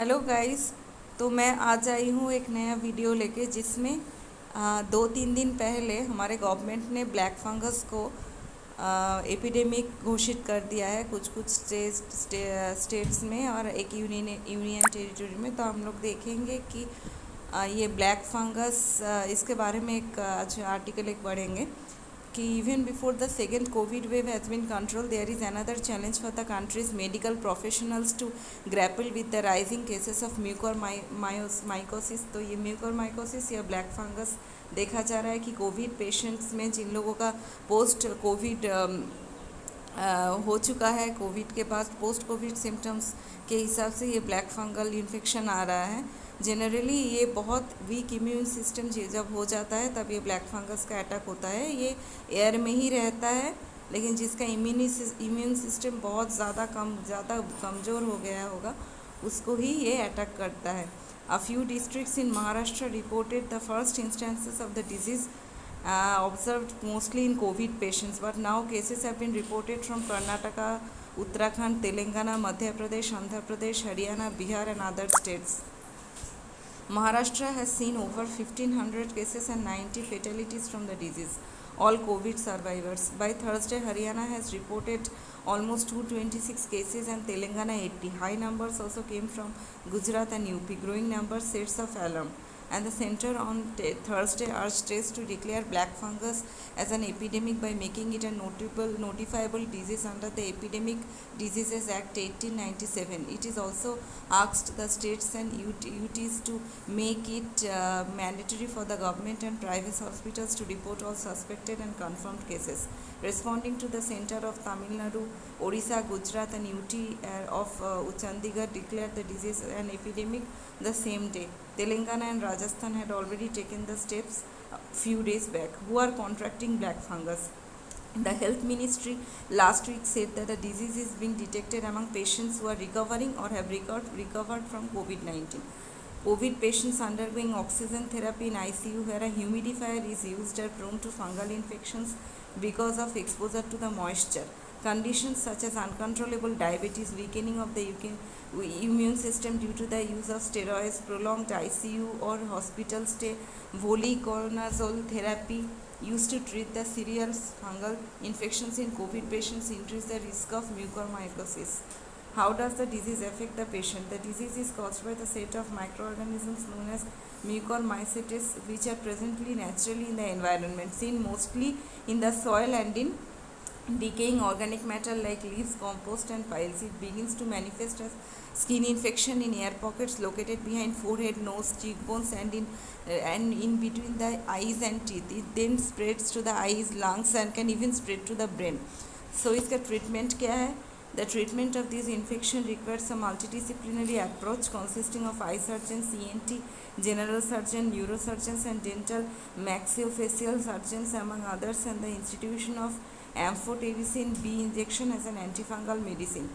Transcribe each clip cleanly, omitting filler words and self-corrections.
Hello guys. तो मैं आज आई हूँ एक नया वीडियो लेके जिसमें 2-3 दिन पहले हमारे गवर्नमेंट ने ब्लैक फंगस को एपिडेमिक घोषित कर दिया है कुछ कुछ स्टेट्स में और एक यूनियन टेरिटरी में। तो हम लोग देखेंगे कि ये ब्लैक फंगस इसके बारे में एक आज आर्टिकल एक पढ़ेंगे कि even before the second COVID wave has been controlled, there is another challenge for the country's medical professionals to grapple with the rising cases of mucormycosis. तो ये म्यूकोरमाइकोसिस या ब्लैक फंगस देखा जा रहा है कि कोविड पेशेंट्स में जिन लोगों का पोस्ट कोविड हो चुका है, कोविड के बाद पोस्ट कोविड सिम्टम्स के हिसाब से ये ब्लैक फंगल इन्फेक्शन आ रहा है। जनरली ये बहुत वीक इम्यून सिस्टम जब हो जाता है तब ये ब्लैक फंगस का अटैक होता है। ये एयर में ही रहता है, लेकिन जिसका इम्यून सिस्टम बहुत ज़्यादा कमज़ोर हो गया होगा उसको ही ये अटैक करता है। A few districts in Maharashtra reported the first instances of the disease observed mostly in COVID patients, but now cases have been reported from Karnataka, Uttarakhand, Telangana, Madhya Pradesh, Andhra Pradesh, Haryana, Bihar and other states. Maharashtra has seen over 1,500 cases and 90 fatalities from the disease, all COVID survivors. By Thursday, Haryana has reported almost 226 cases and Telangana 80. High numbers also came from Gujarat and UP. Growing numbers sets of alarm. And the center on Thursday urged states to declare black fungus as an epidemic by making it a notifiable disease under the Epidemic Diseases Act 1897. It is also asked the states and UTs to make it mandatory for the government and private hospitals to report all suspected and confirmed cases. Responding to the center of Tamil Nadu, Odisha, Gujarat and UT of Chandigarh declared the disease an epidemic the same day. Telangana and Rajasthan had already taken the steps a few days back. Who are contracting black fungus? The health ministry last week said that the disease is being detected among patients who are recovering or have recovered from COVID-19. COVID patients undergoing oxygen therapy in ICU where a humidifier is used are prone to fungal infections because of exposure to the moisture. Conditions such as uncontrollable diabetes, weakening of the immune system due to the use of steroids, prolonged ICU or hospital stay, voriconazole therapy used to treat the serious fungal infections in COVID patients increase the risk of mucormycosis. How does the disease affect the patient? The disease is caused by the set of microorganisms known as mucormycetes, which are presently naturally in the environment, seen mostly in the soil and in decaying organic matter like leaves, compost and piles. It begins to manifest as skin infection in air pockets located behind forehead, nose, cheekbones and in between the eyes and teeth. It then spreads to the eyes, lungs and can even spread to the brain. So इसका treatment क्या है? The treatment of this infection requires a multidisciplinary approach consisting of eye surgeons, ENT, general surgeon, neurosurgeons and dental maxillofacial surgeons among others, and the institution of amphotericin B injection as an antifungal medicine.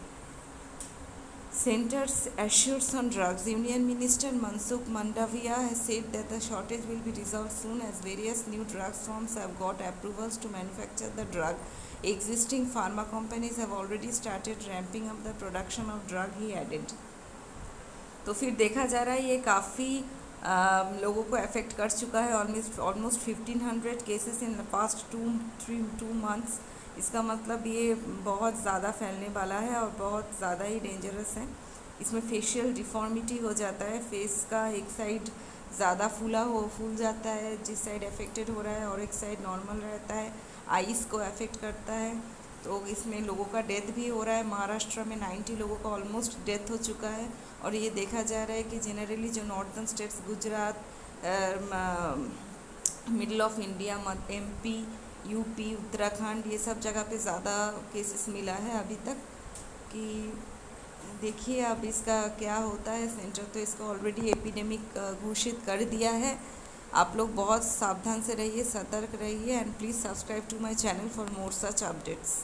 Centers assures on drugs. Union Minister Mansukh Mandaviya has said that the shortage will be resolved soon as various new drug firms have got approvals to manufacture the drug. Existing pharma companies have already started ramping up the production of drug, he added. तो फिर देखा जा रहा है ये काफ़ी लोगों को अफेक्ट कर चुका है। Almost 1500 cases in past 2 months. इसका मतलब ये बहुत ज़्यादा फैलने वाला है और बहुत ज़्यादा ही डेंजरस है। इसमें फेशियल डिफॉर्मिटी हो जाता है, फेस का एक साइड ज़्यादा फूल जाता है जिस साइड अफेक्टेड हो रहा है, और एक साइड नॉर्मल रहता है। आइज़ को अफेक्ट करता है, तो इसमें लोगों का डेथ भी हो रहा है। महाराष्ट्र में 90 लोगों का ऑलमोस्ट डेथ हो चुका है। और ये देखा जा रहा है कि जनरली जो northern states Gujarat, middle of India, MP, UP, Uttarakhand, ये सब जगह पे ज़्यादा केसेस मिला है अभी तक। कि देखिए अब इसका क्या होता है। सेंटर तो इसको ऑलरेडी एपिडेमिक घोषित कर दिया है। आप लोग बहुत सावधान से रहिए, सतर्क रहिए and please subscribe to my channel for more such updates.